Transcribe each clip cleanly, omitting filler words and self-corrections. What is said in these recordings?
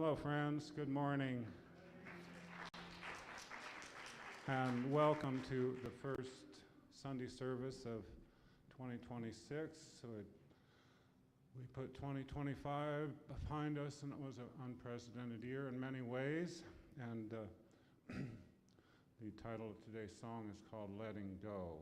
Hello, friends. Good morning. And welcome to the first Sunday service of 2026. So we put 2025 behind us, and it was an unprecedented year in many ways. And the title of today's song is called Letting Go.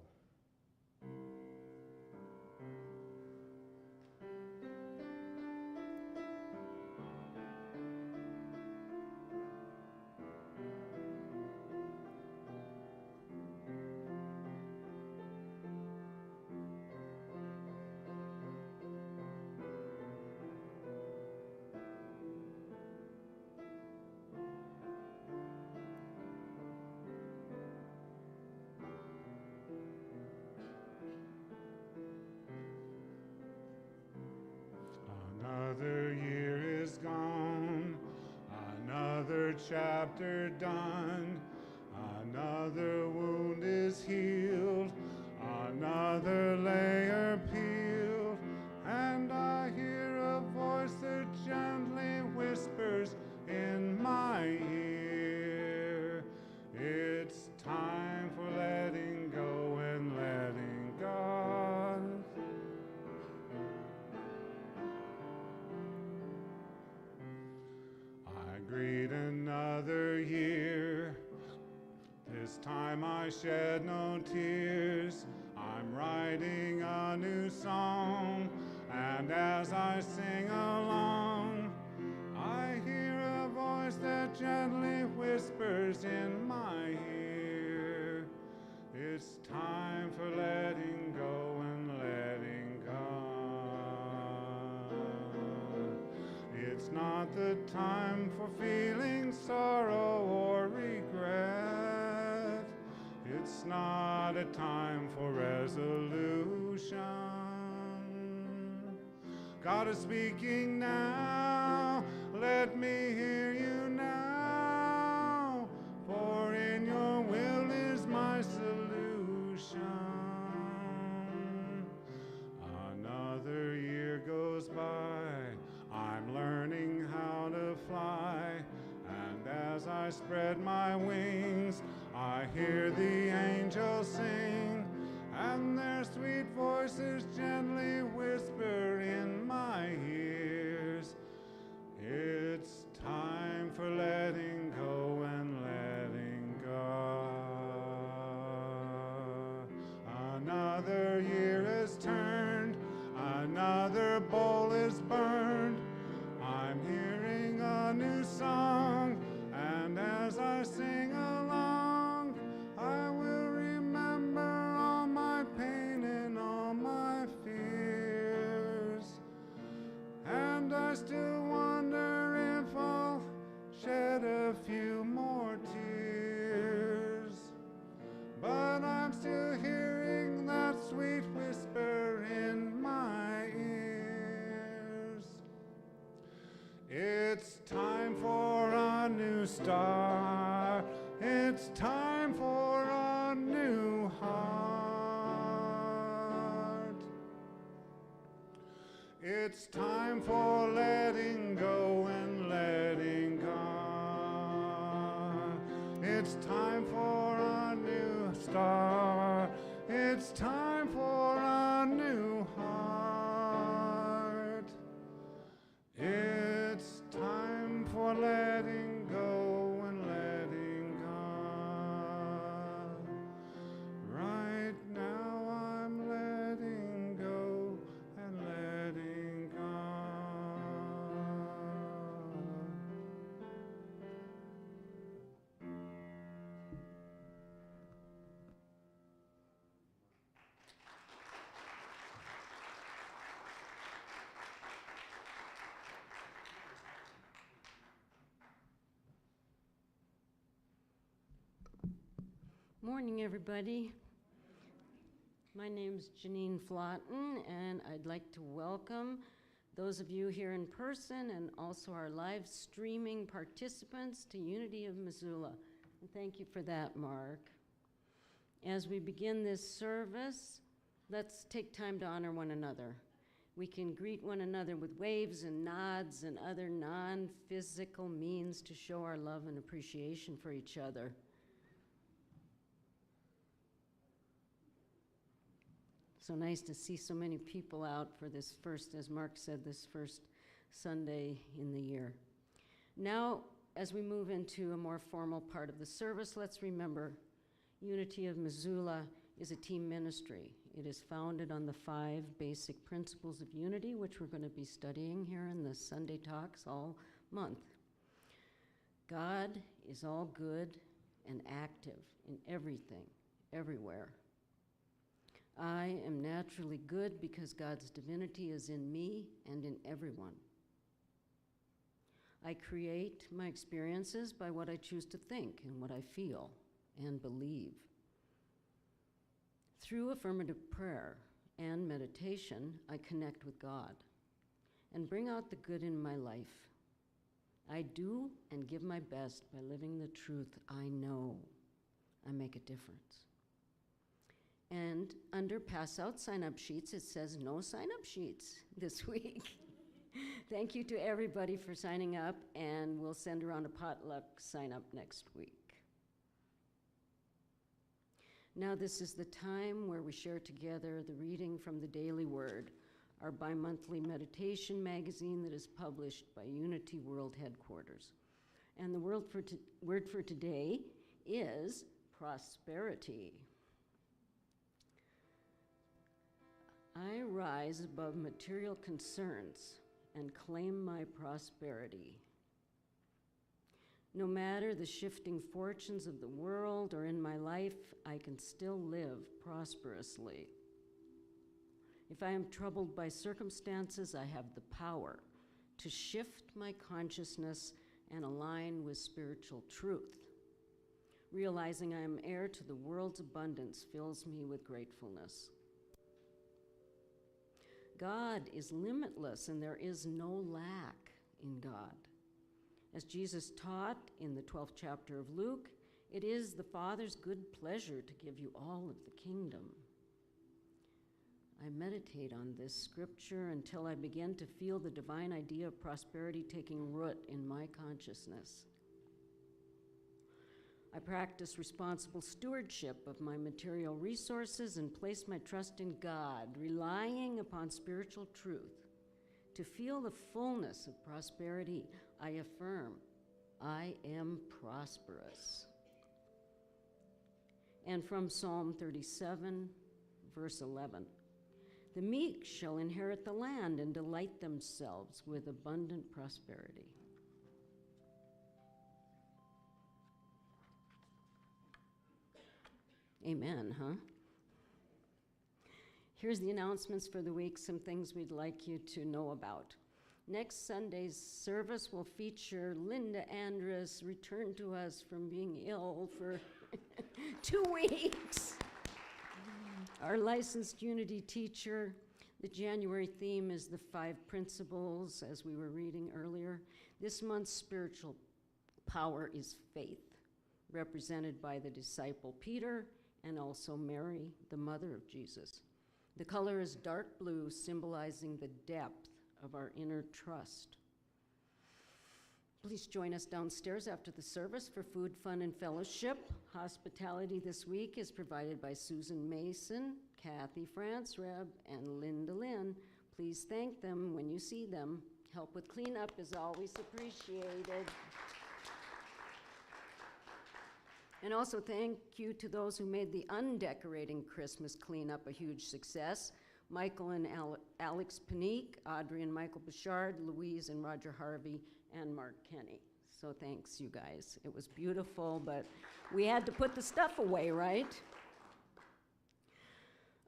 Another year is gone, another chapter done, another wound is healed, another layer peeled, and I hear a voice that gently whispers in my ear. It's time for letting go and letting God. Greet another year. This time I shed no tears. I'm writing a new song, and as I sing along, I hear a voice that gently whispers in my ear. It's time for letting go and letting God. It's not the time for feeling sorrow or regret. It's not a time for resolution. God is speaking now. Let me hear you now. For in your will is my solution. Another year goes by. I'm learning how to fly, and as I spread my wings, I hear the angels sing, and their sweet voices gently whisper in my ears. It's time for letting go and letting God. Another year has turned, another bowl is burned. I'm hearing a new song, and as I sing along, I will remember all my pain and all my fears. And I still wonder if I'll shed a few more tears. But I'm still hearing that sweet whisper in my ears. It's time for a new start. It's time for a new heart. It's time for letting go and letting God. It's time for a new start. It's time for a new heart. It's time for letting go and letting God. Right now I'm letting go and letting God. Morning, everybody. My name's Janine Flotten, and I'd like to welcome those of you here in person and also our live streaming participants to Unity of Missoula. And thank you for that, Mark. As we begin this service, let's take time to honor one another. We can greet one another with waves and nods and other non-physical means to show our love and appreciation for each other. So nice to see so many people out for this first, as Mark said, this first Sunday in the year. Now, as we move into a more formal part of the service, let's remember Unity of Missoula is a team ministry. It is founded on the 5 basic principles of unity, which we're going to be studying here in the Sunday talks all month. God is all good and active in everything, everywhere. I am naturally good because God's divinity is in me and in everyone. I create my experiences by what I choose to think and what I feel and believe. Through affirmative prayer and meditation, I connect with God and bring out the good in my life. I do and give my best by living the truth I know. I make a difference. And under pass out sign-up sheets, it says no sign-up sheets this week. Thank you to everybody for signing up, and we'll send around a potluck sign-up next week. Now this is the time where we share together the reading from the Daily Word, our bi-monthly meditation magazine that is published by Unity World Headquarters. And the word for today is prosperity. I rise above material concerns and claim my prosperity. No matter the shifting fortunes of the world or in my life, I can still live prosperously. If I am troubled by circumstances, I have the power to shift my consciousness and align with spiritual truth. Realizing I am heir to the world's abundance fills me with gratefulness. God is limitless, and there is no lack in God. As Jesus taught in the 12th chapter of Luke, it is the Father's good pleasure to give you all of the kingdom. I meditate on this scripture until I begin to feel the divine idea of prosperity taking root in my consciousness. I practice responsible stewardship of my material resources and place my trust in God, relying upon spiritual truth. To feel the fullness of prosperity, I affirm, I am prosperous. And from Psalm 37, verse 11, the meek shall inherit the land and delight themselves with abundant prosperity. Amen, huh? Here's the announcements for the week, some things we'd like you to know about. Next Sunday's service will feature Linda Andrus, returned to us from being ill for 2 weeks. Our licensed Unity teacher. The January theme is the 5 principles, as we were reading earlier. This month's spiritual power is faith, represented by the disciple Peter and also Mary, the mother of Jesus. The color is dark blue, symbolizing the depth of our inner trust. Please join us downstairs after the service for food, fun, and fellowship. Hospitality this week is provided by Susan Mason, Kathy Franzreb, and Linda Lynn. Please thank them when you see them. Help with cleanup is always appreciated. And also thank you to those who made the undecorating Christmas cleanup a huge success. Michael and Alex Panique, Audrey and Michael Bouchard, Louise and Roger Harvey, and Mark Kenny. So thanks, you guys. It was beautiful, but we had to put the stuff away, right?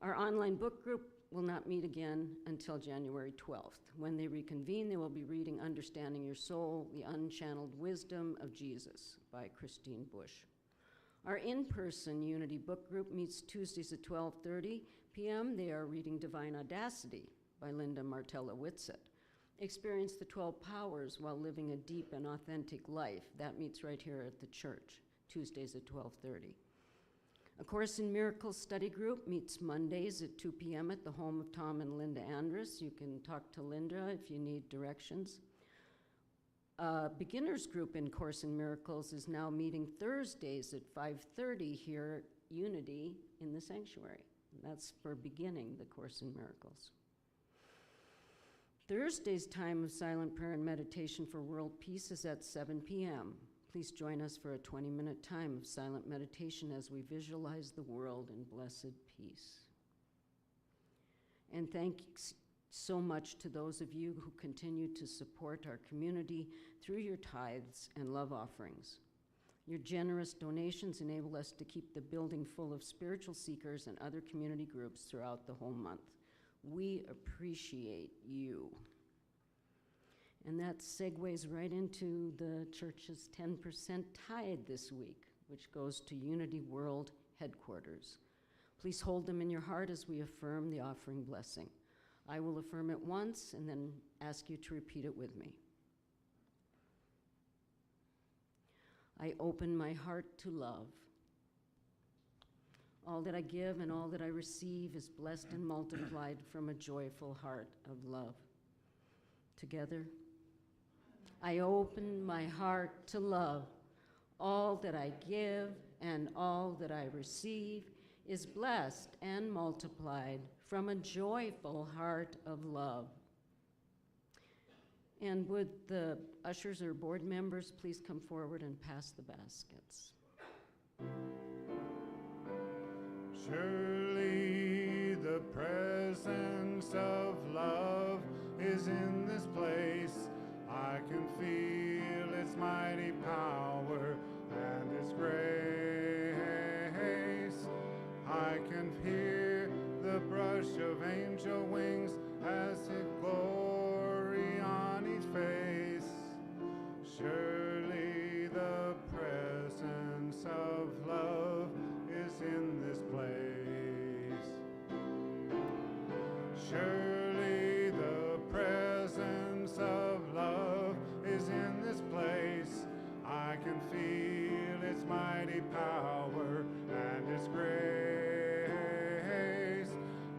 Our online book group will not meet again until January 12th. When they reconvene, they will be reading Understanding Your Soul, The Unchanneled Wisdom of Jesus by Christine Bush. Our in-person Unity book group meets Tuesdays at 12:30 p.m. They are reading Divine Audacity by Linda Martella Whitsett. Experience the 12 powers while living a deep and authentic life. That meets right here at the church, Tuesdays at 12:30. A Course in Miracles study group meets Mondays at 2 p.m. at the home of Tom and Linda Andrus. You can talk to Linda if you need directions. A beginners group in Course in Miracles is now meeting Thursdays at 5:30 here at Unity in the sanctuary. That's for beginning the Course in Miracles. Thursday's time of silent prayer and meditation for world peace is at 7 p.m. Please join us for a 20-minute time of silent meditation as we visualize the world in blessed peace. And thanks so much to those of you who continue to support our community through your tithes and love offerings. Your generous donations enable us to keep the building full of spiritual seekers and other community groups throughout the whole month. We appreciate you. And that segues right into the church's 10% tithe this week, which goes to Unity World Headquarters. Please hold them in your heart as we affirm the offering blessing. I will affirm it once and then ask you to repeat it with me. I open my heart to love. All that I give and all that I receive is blessed and multiplied from a joyful heart of love. Together, I open my heart to love. All that I give and all that I receive is blessed and multiplied from a joyful heart of love. And would the ushers or board members please come forward and pass the baskets? Surely the presence of love is in this place. I can feel its mighty power and its grace. I can hear the brush of angel wings as it glory on each face. Surely the presence of love is in this place. Surely the presence of love is in this place. I can feel its mighty power and its grace.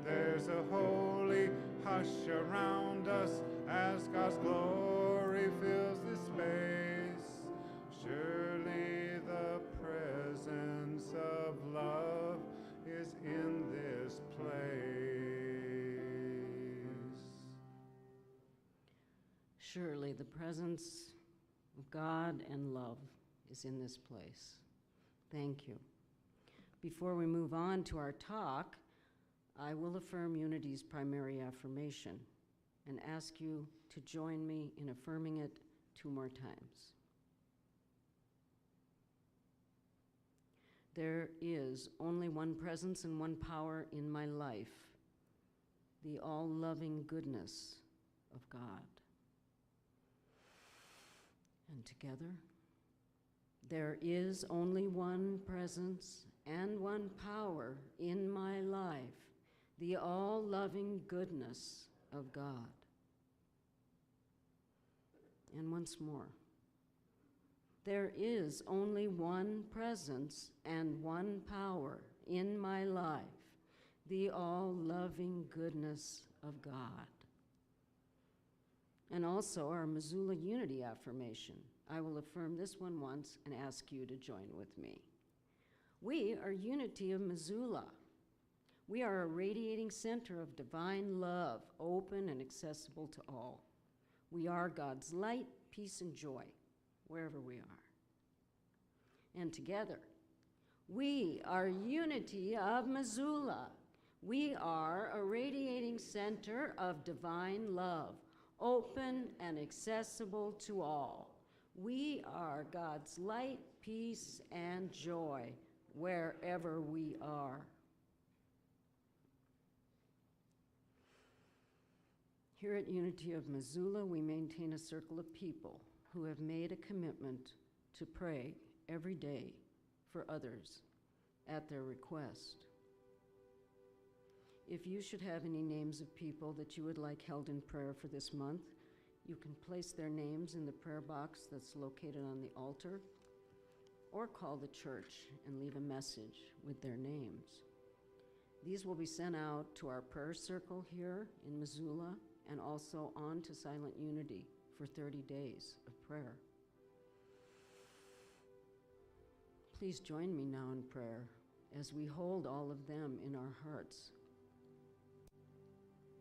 There's a holy hush around us as God's glory fills this space. Surely the presence of love is in this place. Surely the presence of God and love is in this place. Thank you. Before we move on to our talk, I will affirm Unity's primary affirmation and ask you to join me in affirming it 2 more times. There is only one presence and one power in my life, the all-loving goodness of God. And together, there is only one presence and one power in my life, the all-loving goodness of God. And once more, there is only one presence and one power in my life, the all-loving goodness of God. And also our Missoula Unity affirmation. I will affirm this one once and ask you to join with me. We are Unity of Missoula. We are a radiating center of divine love, open and accessible to all. We are God's light, peace, and joy, wherever we are. And together, we are Unity of Missoula. We are a radiating center of divine love, open and accessible to all. We are God's light, peace, and joy, wherever we are. Here at Unity of Missoula, we maintain a circle of people who have made a commitment to pray every day for others at their request. If you should have any names of people that you would like held in prayer for this month, you can place their names in the prayer box that's located on the altar. or call the church and leave a message with their names. These will be sent out to our prayer circle here in Missoula and also on to Silent Unity for 30 days of prayer. Please join me now in prayer as we hold all of them in our hearts.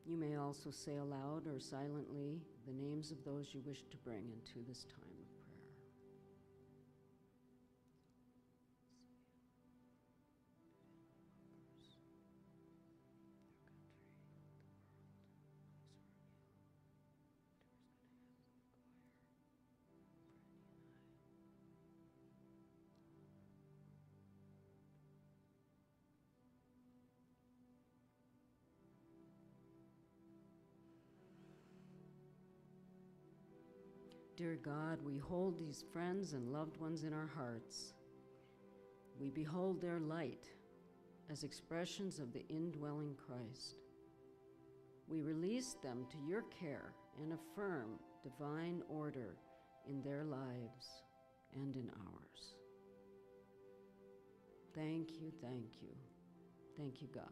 You may also say aloud or silently the names of those you wish to bring into this time of prayer. Dear God, we hold these friends and loved ones in our hearts. We behold their light as expressions of the indwelling Christ. We release them to your care and affirm divine order in their lives and in ours. Thank you, thank you. Thank you, God.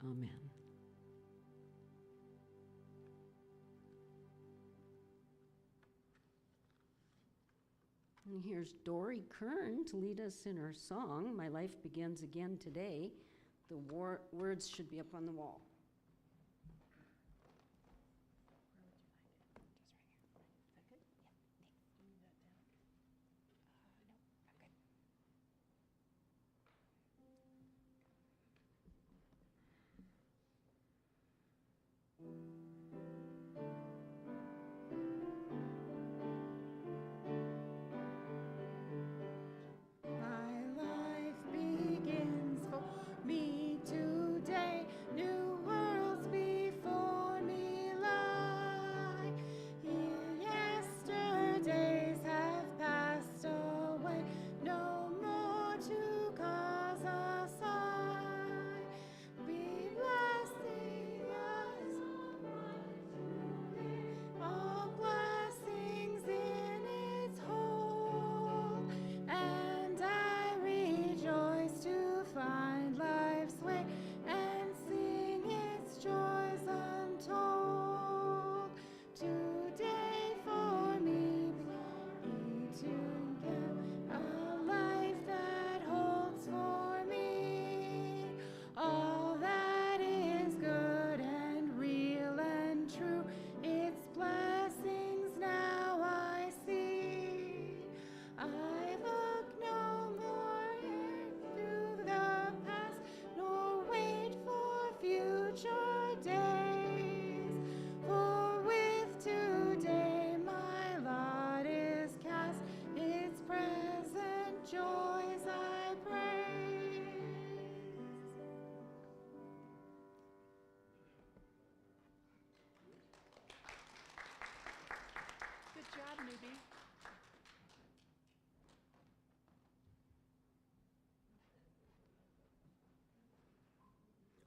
Amen. And here's Dory Kern to lead us in our song, My Life Begins Again Today. The words should be up on the wall.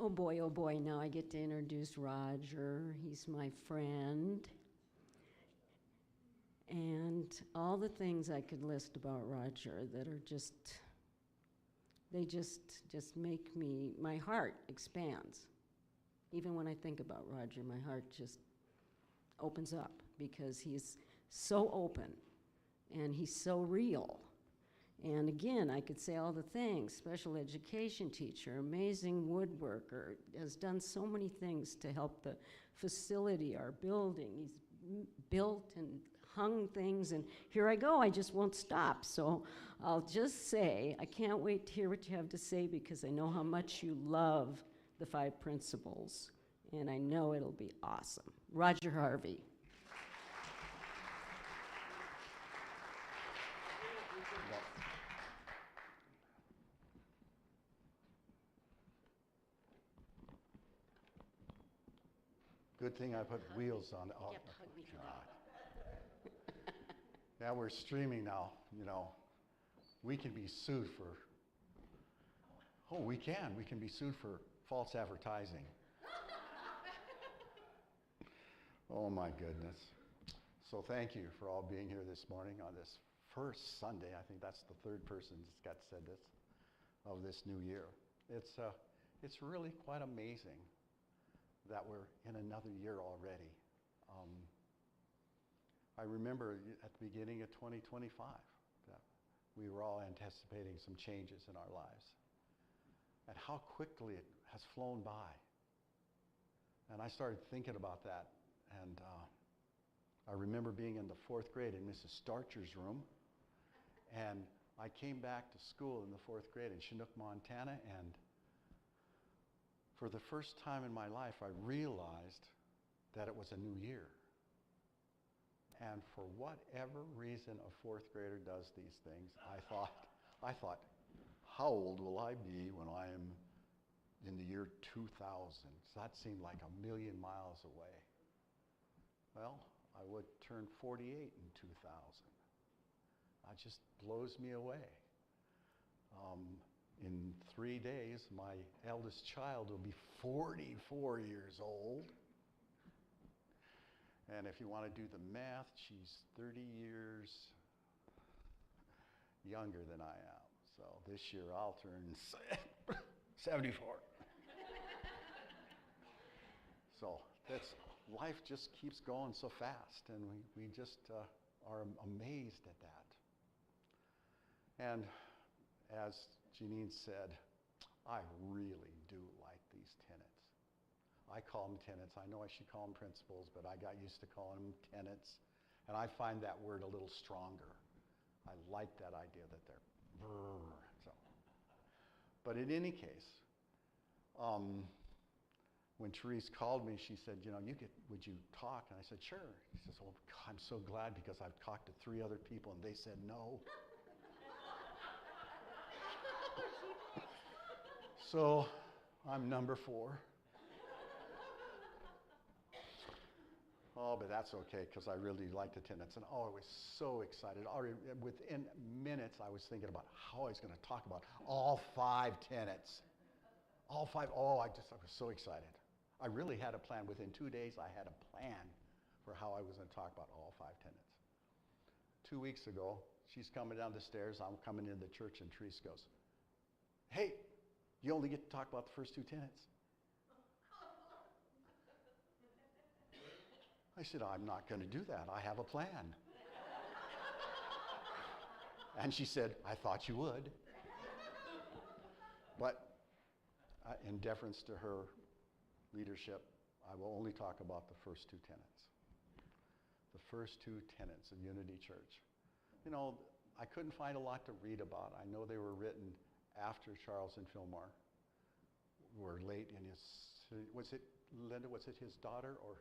Oh boy, now I get to introduce Roger. He's my friend. And all the things I could list about Roger that are they just make me, my heart expands. Even when I think about Roger, my heart just opens up because he's so open and he's so real. And again, I could say all the things, special education teacher, amazing woodworker, has done so many things to help the facility, our building. He's built and hung things, and here I go, I just won't stop. So I'll just say, I can't wait to hear what you have to say because I know how much you love the 5 principles, and I know it'll be awesome. Roger Harvey. Good thing I put wheels on. Oh, God. Now we're streaming now, you know. We can be sued for, we can be sued for false advertising. Oh my goodness. So thank you for all being here this morning on this first Sunday, I think that's the third person that's got said this, of this new year. It's really quite amazing that we're in another year already. I remember at the beginning of 2025 that we were all anticipating some changes in our lives, and how quickly it has flown by. And I started thinking about that, and I remember being in the 4th grade in Mrs. Starcher's room, and I came back to school in the 4th grade in Chinook, Montana, and for the first time in my life, I realized that it was a new year. And for whatever reason a 4th grader does these things, I thought, how old will I be when I am in the year 2000? That seemed like a million miles away. Well, I would turn 48 in 2000. That just blows me away. In 3 days, my eldest child will be 44 years old. And if you want to do the math, she's 30 years younger than I am. So this year I'll turn 74. So life just keeps going so fast, and we just are amazed at that. And as Janine said, I really do like these tenets. I call them tenets. I know I should call them principles, but I got used to calling them tenets. And I find that word a little stronger. I like that idea that they're brrr. So. But in any case, when Therese called me, she said, would you talk? And I said, sure. She says, oh, God, I'm so glad because I've talked to 3 other people and they said no. So I'm number 4. Oh, but that's okay, because I really like the tenets. And I was so excited. Already within minutes, I was thinking about how I was going to talk about all 5 tenets. All 5. Oh, I was so excited. I really had a plan. Within 2 days, I had a plan for how I was going to talk about all 5 tenets. 2 weeks ago, she's coming down the stairs. I'm coming into the church, and Therese goes, hey, you only get to talk about the first 2 tenets. I said, I'm not going to do that. I have a plan. And she said, I thought you would. But in deference to her leadership, I will only talk about the first 2 tenets. The first 2 tenets of Unity Church. I couldn't find a lot to read about. I know they were written after Charles and Fillmore were late in his, was it, Linda, was it his daughter or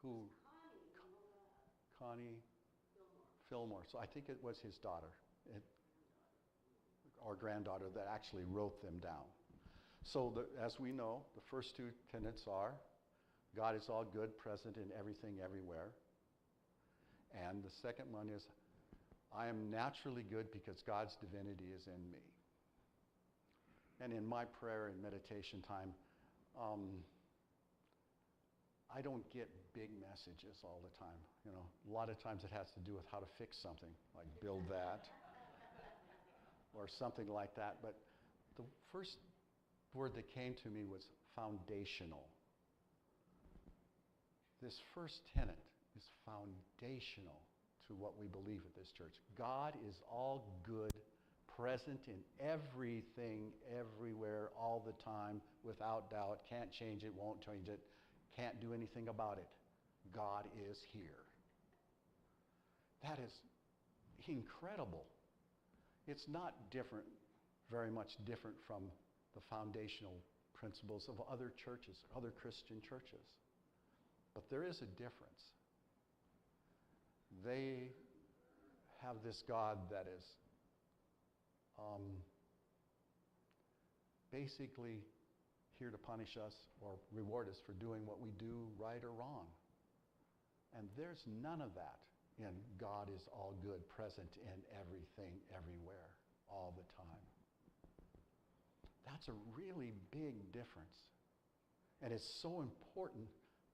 who? Connie Fillmore. So I think it was his daughter, or granddaughter, that actually wrote them down. So as we know, the first 2 tenets are, God is all good, present in everything, everywhere. And the second one is, I am naturally good because God's divinity is in me. And in my prayer and meditation time, I don't get big messages all the time. A lot of times it has to do with how to fix something, like build that, or something like that. But the first word that came to me was foundational. This first tenet is foundational to what we believe at this church. God is all good, present in everything, everywhere, all the time, without doubt. Can't change it, won't change it, can't do anything about it. God is here. That is incredible. It's not different, very much different from the foundational principles of other churches, other Christian churches. But there is a difference. They have this God that is basically here to punish us or reward us for doing what we do right or wrong. And there's none of that in God is all good, present in everything, everywhere, all the time. That's a really big difference. And it's so important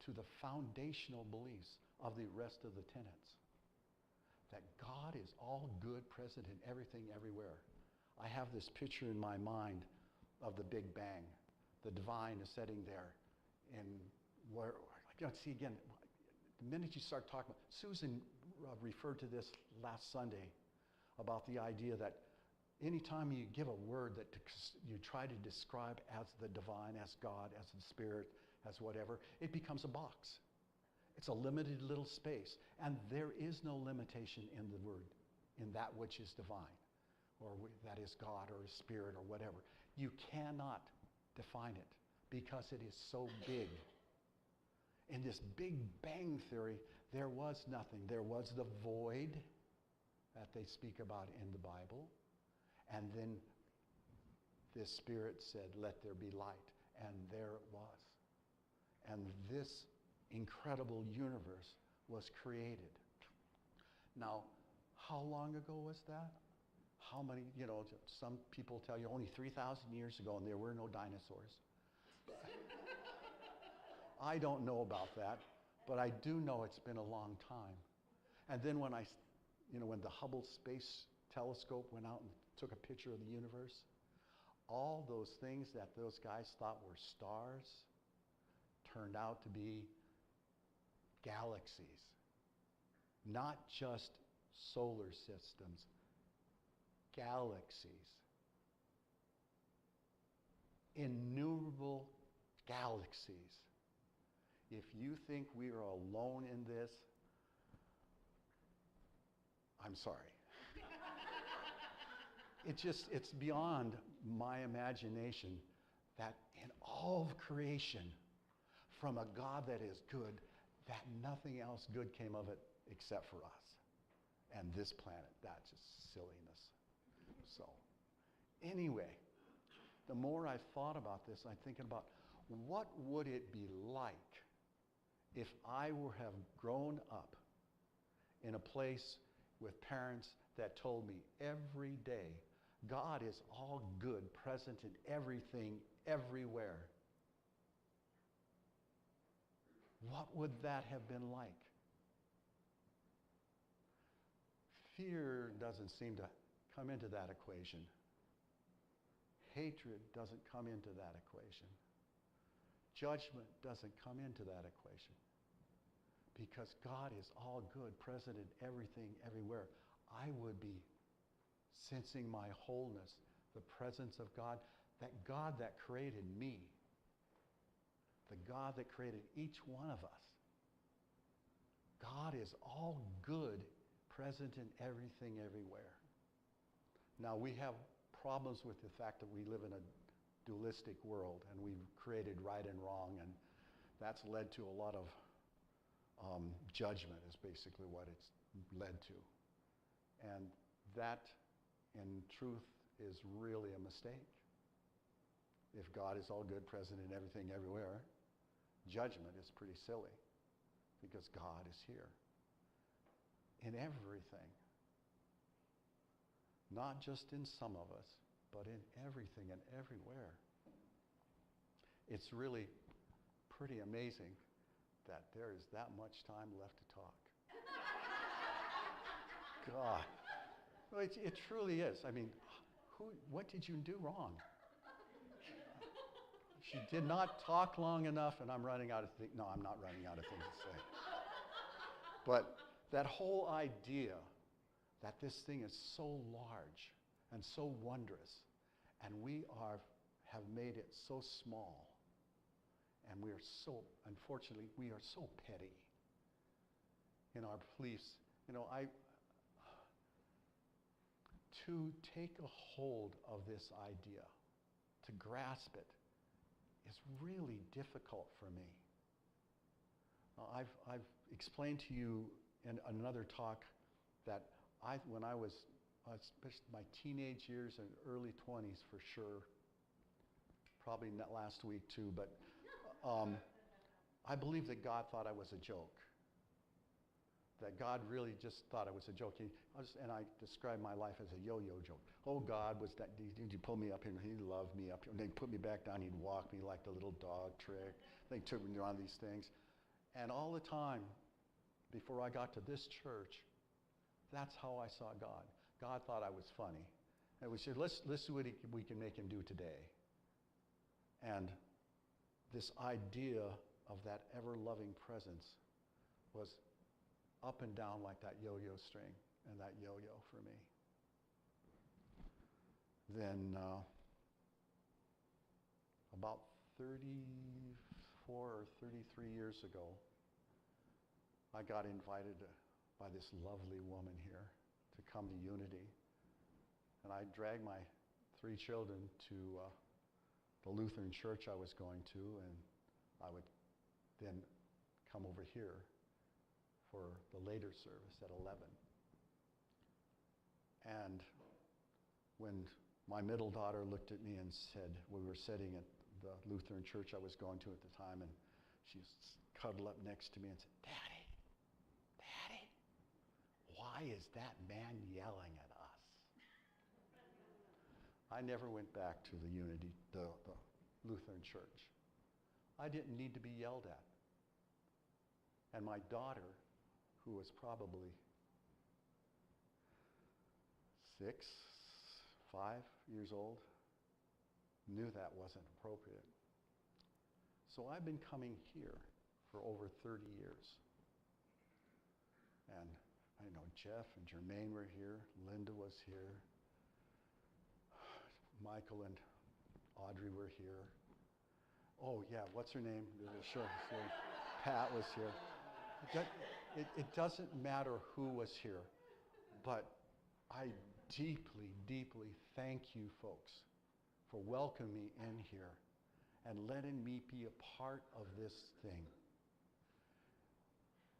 to the foundational beliefs of the rest of the tenets. that God is all good, present in everything, everywhere. I have this picture in my mind of the Big Bang. The divine is sitting there in where, see again, the minute you start talking about, Susan referred to this last Sunday about the idea that anytime you give a word that you try to describe as the divine, as God, as the Spirit, as whatever, it becomes a box. It's a limited little space. And there is no limitation in the word, in that which is divine, or that is God, or Spirit, or whatever. You cannot define it because it is so big. In this Big Bang theory, there was nothing. There was the void that they speak about in the Bible. And then this Spirit said, let there be light. And there it was. And this incredible universe was created. Now, how long ago was that? How many, some people tell you only 3,000 years ago and there were no dinosaurs. I don't know about that, but I do know it's been a long time. And then when when the Hubble Space Telescope went out and took a picture of the universe, all those things that those guys thought were stars turned out to be galaxies. Not just solar systems, galaxies. Innumerable galaxies. If you think we are alone in this, I'm sorry. It's beyond my imagination that in all of creation, from a God that is good, that nothing else good came of it except for us. And this planet, that's just silliness. So, anyway, the more I've thought about this, I'm thinking about what would it be like if I have grown up in a place with parents that told me every day, God is all good, present in everything, everywhere. What would that have been like? Fear doesn't seem to come into that equation. Hatred doesn't come into that equation. Judgment doesn't come into that equation. Because God is all good, present in everything, everywhere. I would be sensing my wholeness, the presence of God that created me, the God that created each one of us. God is all good, present in everything, everywhere. Now, we have problems with the fact that we live in a dualistic world, and we've created right and wrong, and that's led to a lot of judgment is basically what it's led to. And that, in truth, is really a mistake. If God is all good, present in everything, everywhere, judgment is pretty silly because God is here in everything. Not just in some of us, but in everything and everywhere. It's really pretty amazing that there is that much time left to talk. God. Well, it truly is. I mean, what did you do wrong? She did not talk long enough, and I'm running out of things. No, I'm not running out of things to say. But that whole idea that this thing is so large and so wondrous, and we have made it so small, and we are so, unfortunately, we are so petty in our beliefs. To take a hold of this idea, to grasp it, is really difficult for me. I've explained to you in another talk that when I was, especially my teenage years and early 20s for sure, probably not last week too, but I believe that God thought I was a joke. That God really just thought I was a joke. And I described my life as a yo-yo joke. Oh, God, did you pull me up here? And He loved me up here. And then put me back down. He'd walk me like the little dog trick. They took me around these things. And all the time, before I got to this church, That's how I saw God. God thought I was funny. And we said, let's see what we can make him do today. And this idea of that ever-loving presence was up and down like that yo-yo string and that yo-yo for me. Then about 34 or 33 years ago, I got invited by this lovely woman here to come to Unity. And I dragged my 3 children to the Lutheran church I was going to, and I would then come over here for the later service at 11. And when my middle daughter looked at me and said, we were sitting at the Lutheran church I was going to at the time, and she cuddled up next to me and said, Daddy, Daddy, why is that man yelling at us? I never went back to the Unity, the Lutheran church. I didn't need to be yelled at. And my daughter, who was probably 6, 5 years old, knew that wasn't appropriate. So I've been coming here for over 30 years. And I know Jeff and Jermaine were here, Linda was here, Michael and Audrey were here. Oh yeah, what's her name? Sure. Pat was here. It doesn't matter who was here, but I deeply, deeply thank you folks for welcoming me in here and letting me be a part of this thing.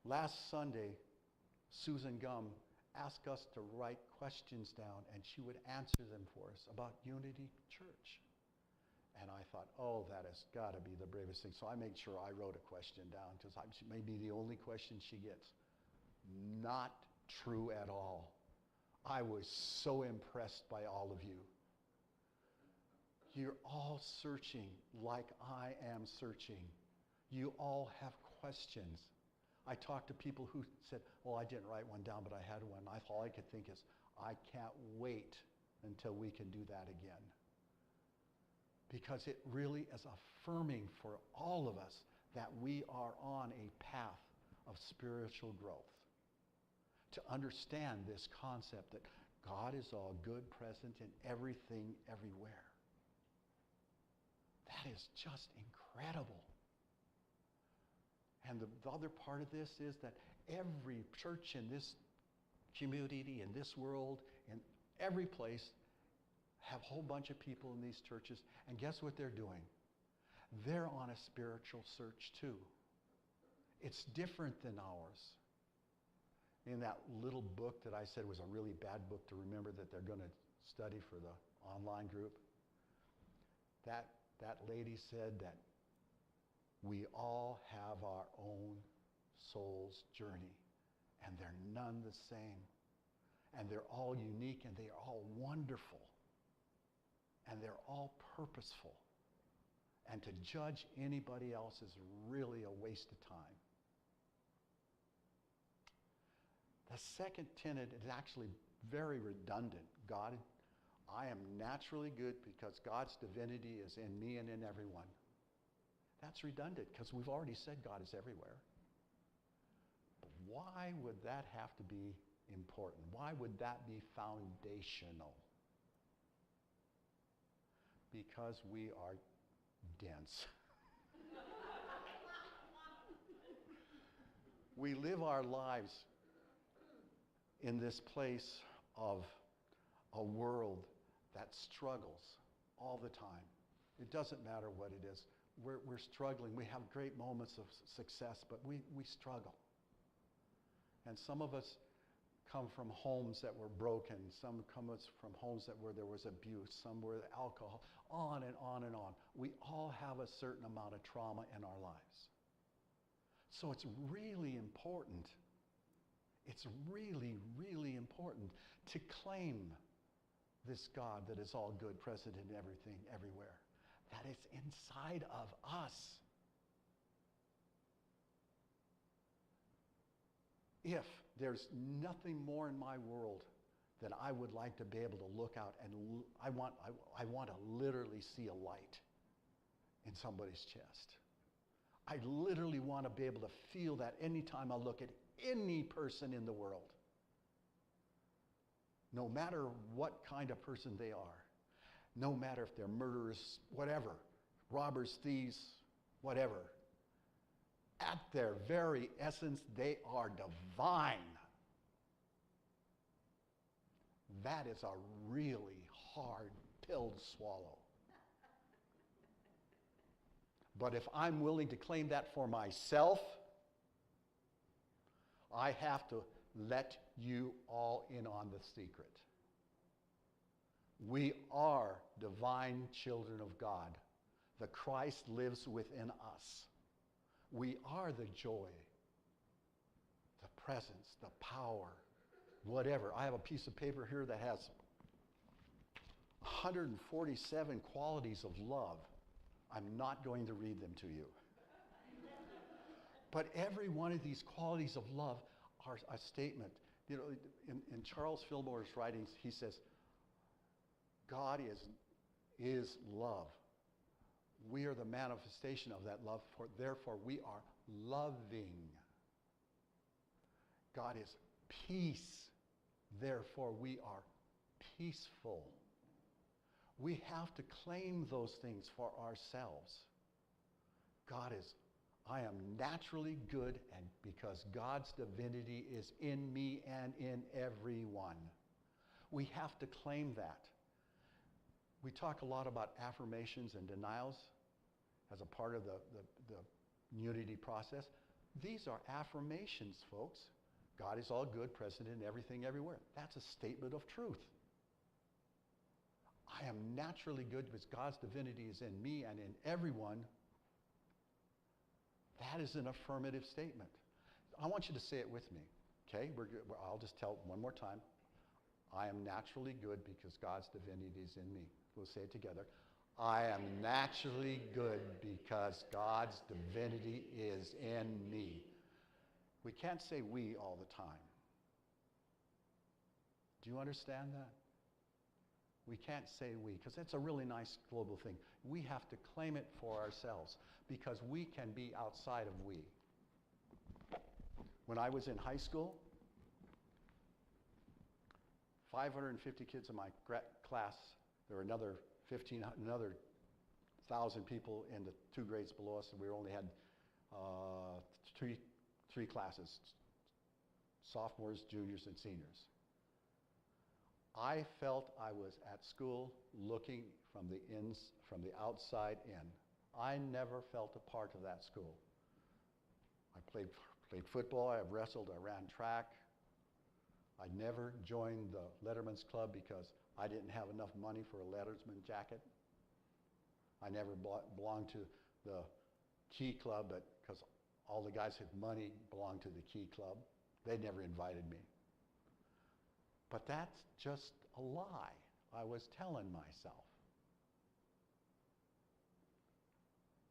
Last Sunday, Susan Gum asked us to write questions down, and she would answer them for us about Unity Church. And I thought, oh, that has got to be the bravest thing. So I made sure I wrote a question down, because it may be the only question she gets. Not true at all. I was so impressed by all of you. You're all searching like I am searching. You all have questions. I talked to people who said, well, I didn't write one down, but I had one. All I could think is, I can't wait until we can do that again. Because it really is affirming for all of us that we are on a path of spiritual growth. To understand this concept that God is all good, present in everything, everywhere. That is just incredible. And the other part of this is that every church in this community, in this world, in every place, have a whole bunch of people in these churches, and guess what they're doing? They're on a spiritual search too. It's different than ours. In that little book that I said was a really bad book to remember that they're going to study for the online group, that lady said that we all have our own soul's journey, and they're none the same. And they're all unique, and they are all wonderful. And they're all purposeful. And to judge anybody else is really a waste of time. The second tenet is actually very redundant. God, I am naturally good because God's divinity is in me and in everyone. That's redundant because we've already said God is everywhere. But why would that have to be important? Why would that be foundational? Because we are dense. We live our lives in this place of a world that struggles all the time. It doesn't matter what it is. We're struggling. We have great moments of success, but we struggle. And some of us come from homes that were broken. Some come from homes where there was abuse. Some were alcohol. On and on and on. We all have a certain amount of trauma in our lives. So it's really important. It's really, really important to claim this God that is all good, present in everything, everywhere. That is inside of us. If There's nothing more in my world that I would like to be able to look out and I want to literally see a light in somebody's chest. I literally want to be able to feel that anytime I look at any person in the world. No matter what kind of person they are, no matter if they're murderers, whatever, robbers, thieves, whatever, at their very essence, they are divine. That is a really hard pill to swallow. But if I'm willing to claim that for myself, I have to let you all in on the secret. We are divine children of God. The Christ lives within us. We are the joy, the presence, the power, whatever. I have a piece of paper here that has 147 qualities of love. I'm not going to read them to you. But every one of these qualities of love are a statement. You know, in Charles Fillmore's writings, he says, God is love. We are the manifestation of that love, therefore we are loving. God is peace, therefore we are peaceful. We have to claim those things for ourselves. God is, I am naturally good, and because God's divinity is in me and in everyone. We have to claim that. We talk a lot about affirmations and denials as a part of the unity process. These are affirmations, folks. God is all good, present in everything, everywhere. That's a statement of truth. I am naturally good because God's divinity is in me and in everyone. That is an affirmative statement. I want you to say it with me, okay? I'll just tell it one more time. I am naturally good because God's divinity is in me. We'll say it together. I am naturally good because God's divinity is in me. We can't say we all the time. Do you understand that? We can't say we, because that's a really nice global thing. We have to claim it for ourselves, because we can be outside of we. When I was in high school, 550 kids in my class, there were another 1,000 people in the 2 grades below us, and we only had three classes, sophomores, juniors, and seniors. I felt I was at school looking from the outside in. I never felt a part of that school. I played football, I wrestled, I ran track. I never joined the Letterman's Club because I didn't have enough money for a Letterman jacket. I never belonged to the Key Club, but because all the guys with money belonged to the Key Club. They never invited me. But that's just a lie I was telling myself.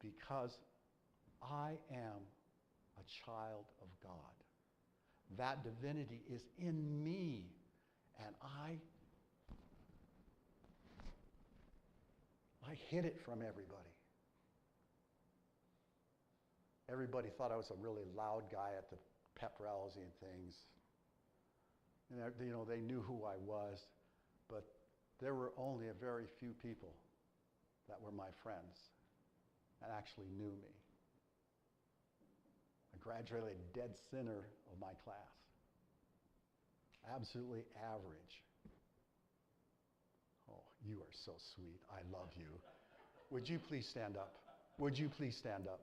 Because I am a child of God. That divinity is in me, and I hid it from everybody. Everybody thought I was a really loud guy at the pep rallies and things. And you know, they knew who I was, but there were only a very few people that were my friends and actually knew me. I graduated a dead center of my class. Absolutely average. Oh, you are so sweet. I love you. Would you please stand up? Would you please stand up?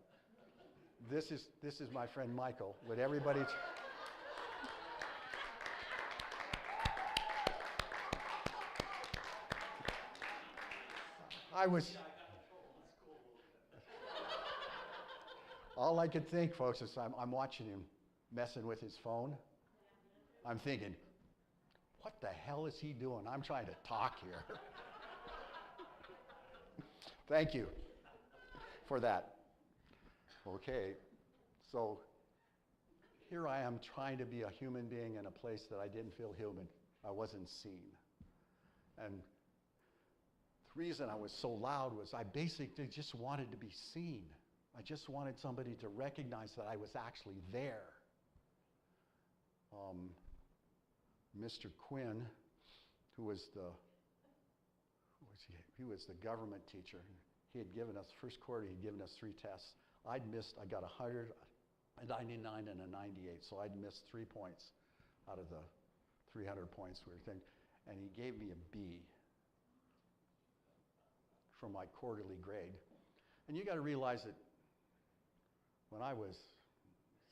This is my friend Michael. Would everybody... All I could think, folks, is I'm watching him messing with his phone. I'm thinking, what the hell is he doing? I'm trying to talk here. Thank you for that. Okay, so here I am trying to be a human being in a place that I didn't feel human. I wasn't seen. And the reason I was so loud was I basically just wanted to be seen. I just wanted somebody to recognize that I was actually there. Mr. Quinn, who was the government teacher. He had given us, first quarter, he'd given us 3 tests. I got 100, a 99, and a 98, so I'd missed 3 points out of the 300 points we were thinking. And he gave me a B from my quarterly grade. And you got to realize that when I was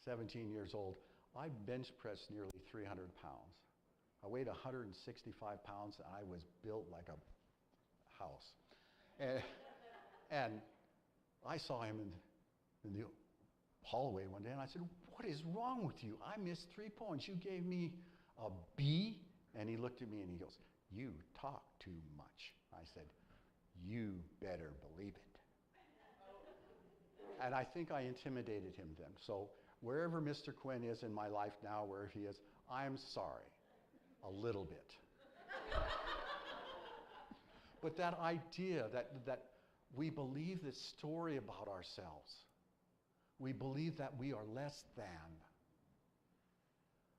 17 years old, I bench pressed nearly 300 pounds. I weighed 165 pounds, and I was built like a house. And I saw him in the hallway one day, and I said, "What is wrong with you? I missed 3 points. You gave me a B?" And he looked at me and he goes, "You talk too much." I said, "You better believe it." And I think I intimidated him then. So wherever Mr. Quinn is in my life now, wherever he is, I'm sorry, a little bit. But that idea that we believe this story about ourselves, we believe that we are less than,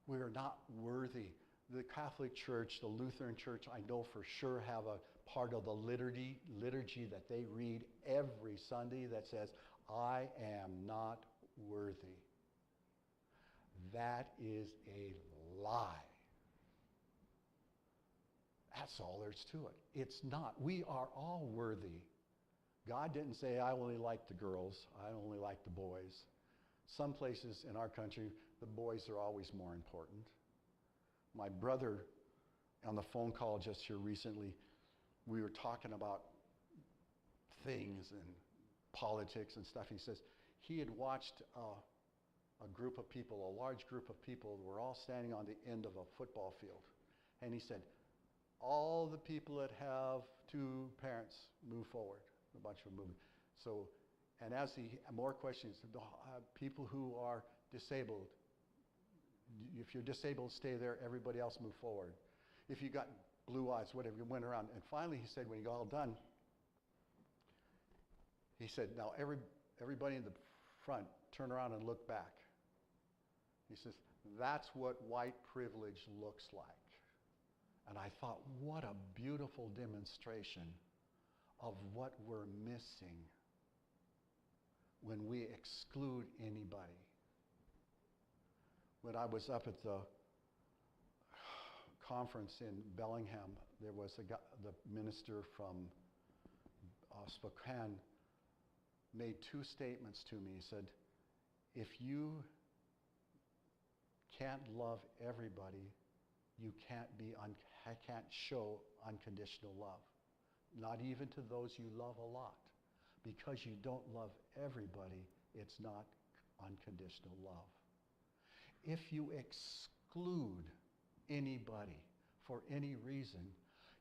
we are not worthy. The Catholic Church, the Lutheran Church, I know for sure have a part of the liturgy that they read every Sunday that says, "I am not worthy." That is a lie. That's all there's to it. It's not. We are all worthy. God didn't say, "I only like the girls, I only like the boys." Some places in our country, the boys are always more important. My brother, on the phone call just here recently, we were talking about things and politics and stuff. He says he had watched a group of people, a large group of people, were all standing on the end of a football field. And he said, all the people that have 2 parents move forward. A bunch of them moving. So, and as more questions, people who are disabled, if you're disabled, stay there. Everybody else move forward. If you got blue eyes, whatever, you went around. And finally he said, when he got all done, he said, "Now everybody in the front, turn around and look back." He says, "That's what white privilege looks like." And I thought, what a beautiful demonstration of what we're missing when we exclude anybody. When I was up at the conference in Bellingham, there was the minister from Spokane made 2 statements to me. He said, "If you can't love everybody, you can't show unconditional love. Not even to those you love a lot. Because you don't love everybody, it's not unconditional love." If you exclude anybody for any reason,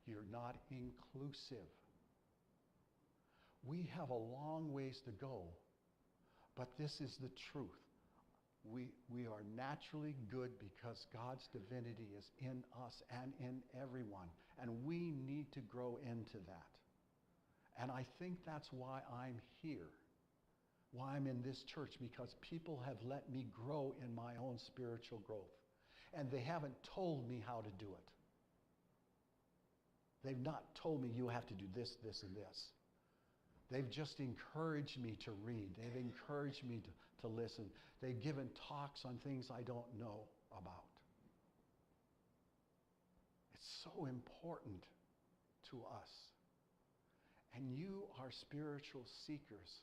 you're not inclusive. We have a long ways to go, but this is the truth. We are naturally good because God's divinity is in us and in everyone, and we need to grow into that. And I think that's why I'm here, why I'm in this church, because people have let me grow in my own spiritual growth. And they haven't told me how to do it. They've not told me you have to do this, this, and this. They've just encouraged me to read. They've encouraged me to listen. They've given talks on things I don't know about. It's so important to us. And you are spiritual seekers.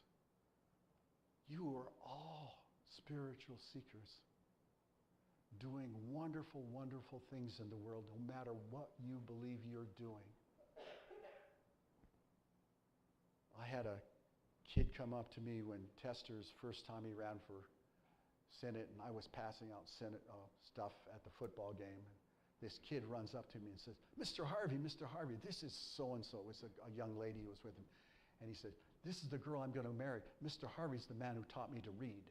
You are all spiritual seekers, doing wonderful, wonderful things in the world, no matter what you believe you're doing. I had a kid come up to me when Tester's first time he ran for Senate, and I was passing out Senate stuff at the football game. This kid runs up to me and says, Mr. Harvey, this is so-and-so." It's a young lady who was with him. And he said, "This is the girl I'm going to marry. Mr. Harvey's the man who taught me to read."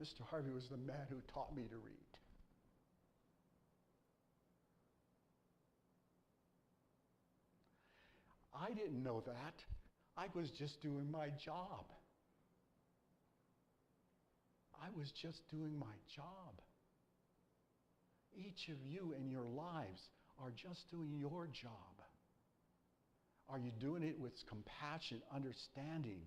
Mr. Harvey was the man who taught me to read. I didn't know that. I was just doing my job. I was just doing my job. Each of you in your lives are just doing your job. Are you doing it with compassion, understanding,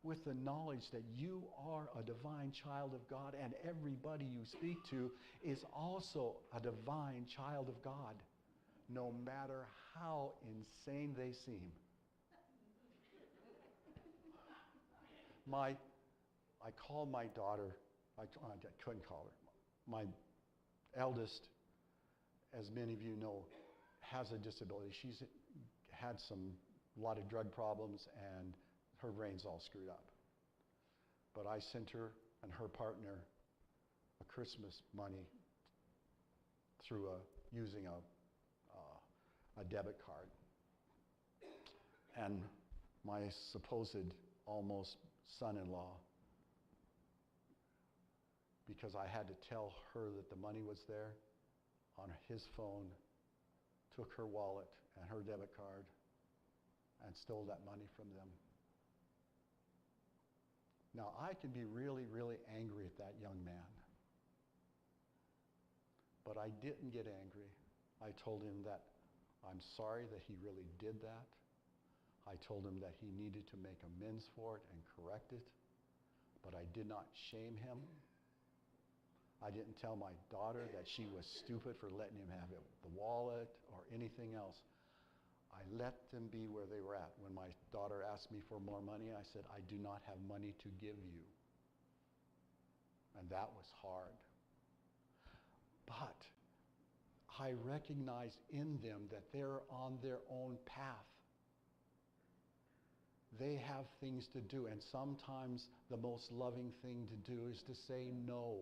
with the knowledge that you are a divine child of God, and everybody you speak to is also a divine child of God, no matter how insane they seem? I called my daughter, I couldn't call her. My eldest, as many of you know, has a disability. She's had a lot of drug problems, and her brain's all screwed up. But I sent her and her partner a Christmas money through using a debit card. And my supposed almost son-in-law, because I had to tell her that the money was there, on his phone, took her wallet and her debit card and stole that money from them. Now, I can be really, really angry at that young man. But I didn't get angry. I told him that I'm sorry that he really did that. I told him that he needed to make amends for it and correct it. But I did not shame him. I didn't tell my daughter that she was stupid for letting him have the wallet or anything else. I let them be where they were at. When my daughter asked me for more money, I said, I do not have money to give you. And that was hard. But I recognize in them that they're on their own path. They have things to do, and sometimes the most loving thing to do is to say no.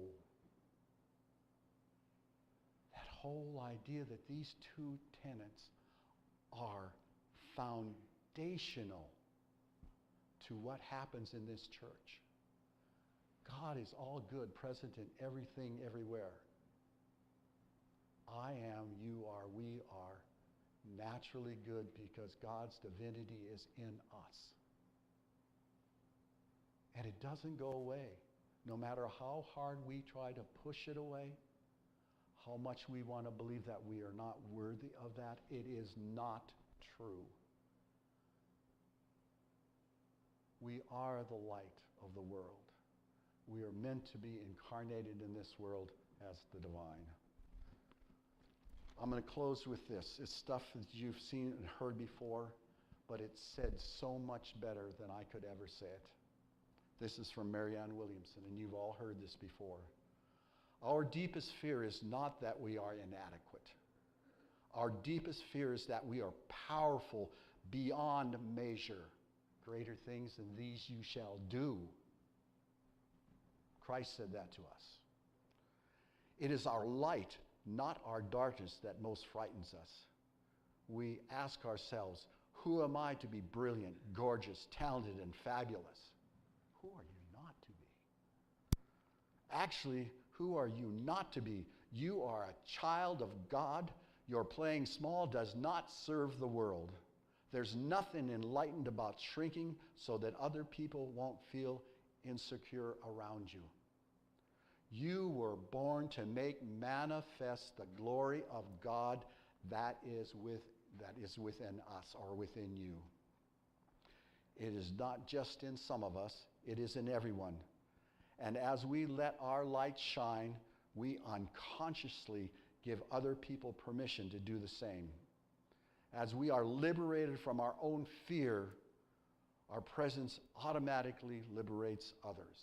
That whole idea that these two tenets are foundational to what happens in this church. God is all good, present in everything, everywhere. I am, you are, we are naturally good because God's divinity is in us. And it doesn't go away. No matter how hard we try to push it away, how much we want to believe that we are not worthy of that, it is not true. We are the light of the world. We are meant to be incarnated in this world as the divine. I'm going to close with this. It's stuff that you've seen and heard before, but it's said so much better than I could ever say it. This is from Marianne Williamson, and you've all heard this before. Our deepest fear is not that we are inadequate. Our deepest fear is that we are powerful beyond measure. Greater things than these you shall do. Christ said that to us. It is our light, not our darkness, that most frightens us. We ask ourselves, who am I to be brilliant, gorgeous, talented, and fabulous? Who are you not to be? Actually, who are you not to be? You are a child of God. Your playing small does not serve the world. There's nothing enlightened about shrinking so that other people won't feel insecure around you. You were born to make manifest the glory of God that is within us or within you. It is not just in some of us, it is in everyone. And as we let our light shine, we unconsciously give other people permission to do the same. As we are liberated from our own fear, our presence automatically liberates others.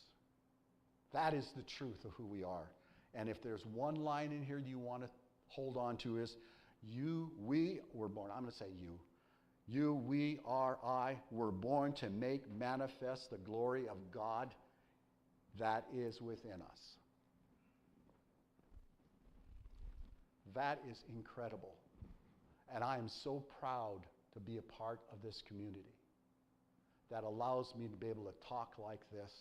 That is the truth of who we are. And if there's one line in here you want to hold on to is, we were born, I'm going to say you, we, are, I, were born to make manifest the glory of God that is within us. That is incredible. And I am so proud to be a part of this community that allows me to be able to talk like this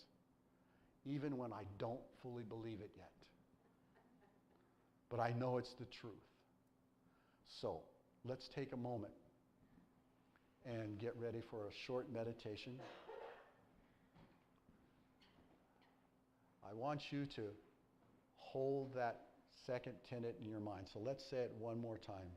even when I don't fully believe it yet. But I know it's the truth. So let's take a moment and get ready for a short meditation. I want you to hold that second tenet in your mind. So let's say it one more time.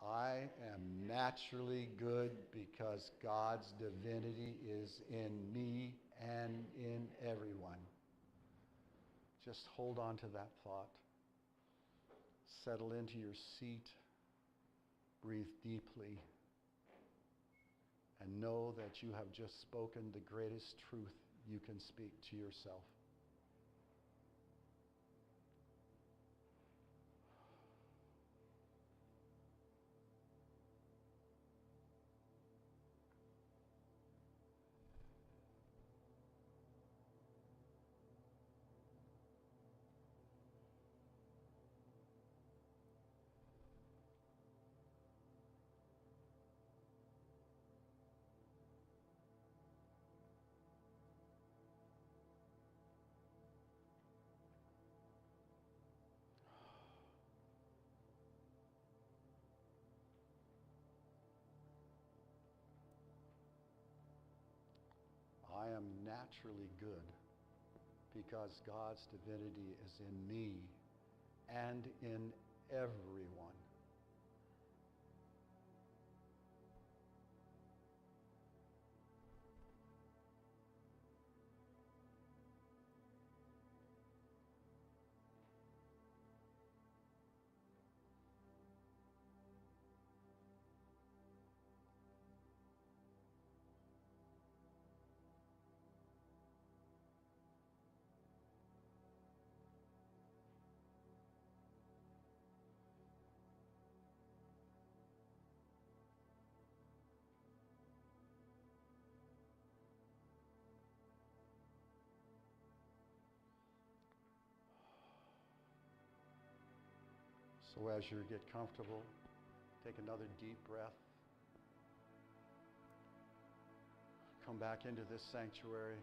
I am naturally good because God's divinity is in me and in everyone. Just hold on to that thought. Settle into your seat. Breathe deeply. And know that you have just spoken the greatest truth you can speak to yourself. I am naturally good because God's divinity is in me and in everyone. So as you get comfortable, take another deep breath. Come back into this sanctuary.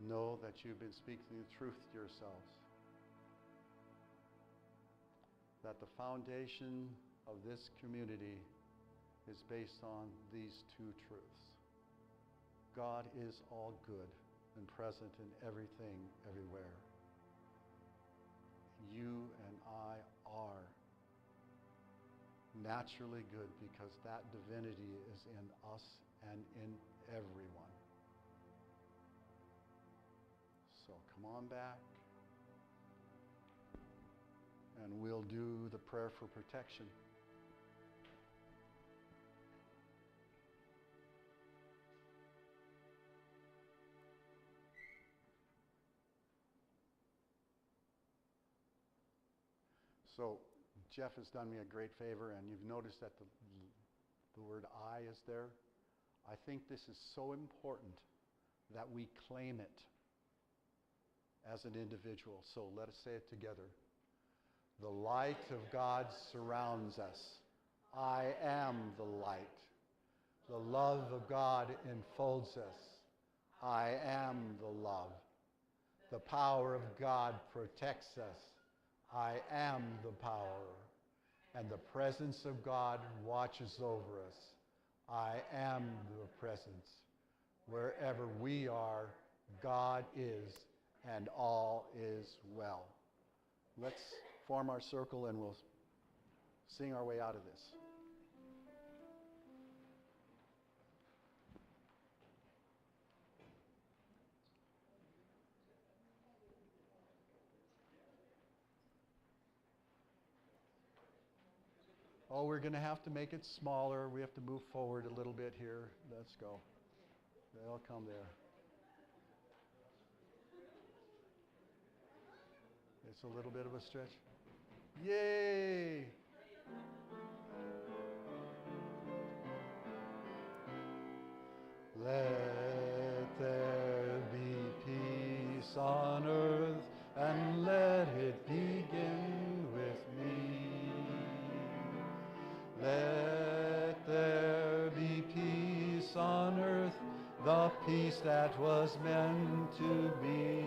Know that you've been speaking the truth to yourselves. That the foundation of this community is based on these two truths. God is all good and present in everything, everywhere. You and I are naturally good because that divinity is in us and in everyone. So come on back, and we'll do the prayer for protection. So Jeff has done me a great favor, and you've noticed that the word I is there. I think this is so important that we claim it as an individual. So let us say it together. The light of God surrounds us. I am the light. The love of God enfolds us. I am the love. The power of God protects us. I am the power. And the presence of God watches over us. I am the presence. Wherever we are, God is, and all is well. Let's form our circle and we'll sing our way out of this. Oh, we're going to have to make it smaller. We have to move forward a little bit here. Let's go. They'll come there. It's a little bit of a stretch. Yay! Let there be peace on earth, and let it begin with me. Let there the peace that was meant to be.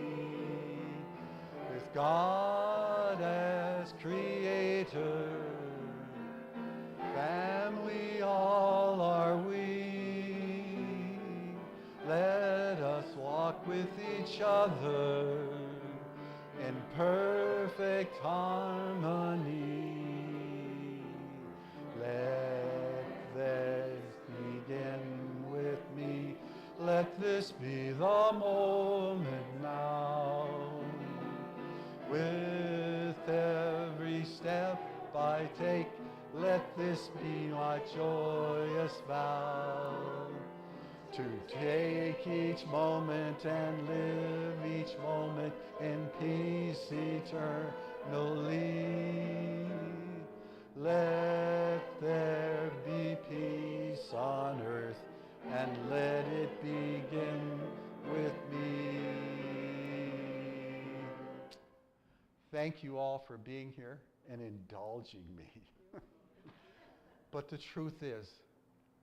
With God as creator, family all are we. Let us walk with each other in perfect harmony. Let this begin with me. Let this be the moment now. With every step I take, let this be my joyous vow. To take each moment and live each moment in peace eternally. Let there be peace on earth, and let it begin with me. Thank you all for being here and indulging me. But the truth is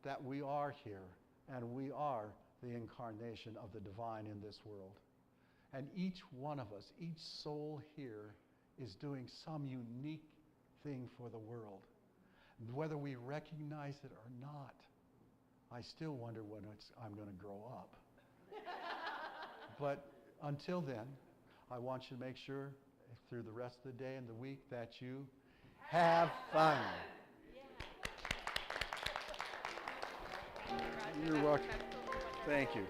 that we are here, and we are the incarnation of the divine in this world. And each one of us, each soul here, is doing some unique thing for the world. Whether we recognize it or not, I still wonder when I'm going to grow up. But until then, I want you to make sure through the rest of the day and the week that you have fun. You're welcome. Thank you.